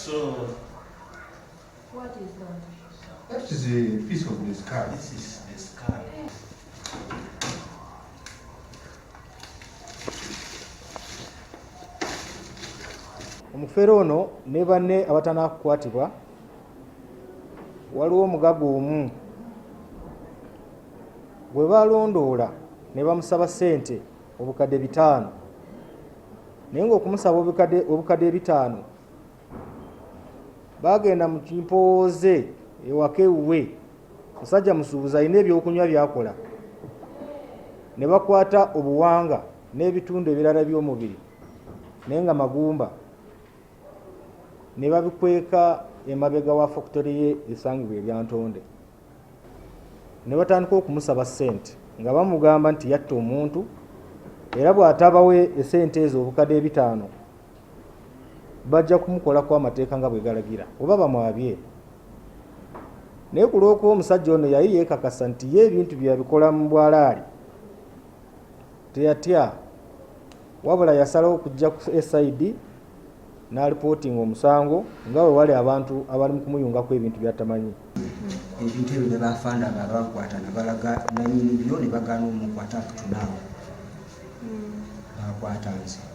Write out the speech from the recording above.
So, what is that? That is a piece of the scar. This is the scar. Omufere ono ne banne abatana kukwatibwa waliwo omugago omu gwe balondoola ne bamusaba ssente obukadde 5 naye ng'okumusaba obukadde 5 bagenda mu kimpooze ewaka ewuwe musajja musuubuzi alina ebyokunywa byakola ne bakwata obuwanga n'ebitundu ebirala by'omubiri naye nga magumba ne babikweka emabega wa factory ye esangibwa ebyantonde ne batandika okumusaba ssente nga bamugamba nti yatta omuntu era bw'atabawe essente ezo obukadde 5 bajja kumukolako amateeka nga bwe galagira oba bamwabye. Naye ku lw'okuba omusajja ono yali yeekakasa nti ye ebintu bye yabikola mu bwalaali teyatya wabula yasalawo okujja ku SID n'alipootinga omusango nga bwe wali abantu abali mu kumuyungako ebintu by'atamanyi. Ebintu ebyo ne bafaana babakwata ne balaga nannyini byo ne bagaana omukwata akutunaawo bakwata nze.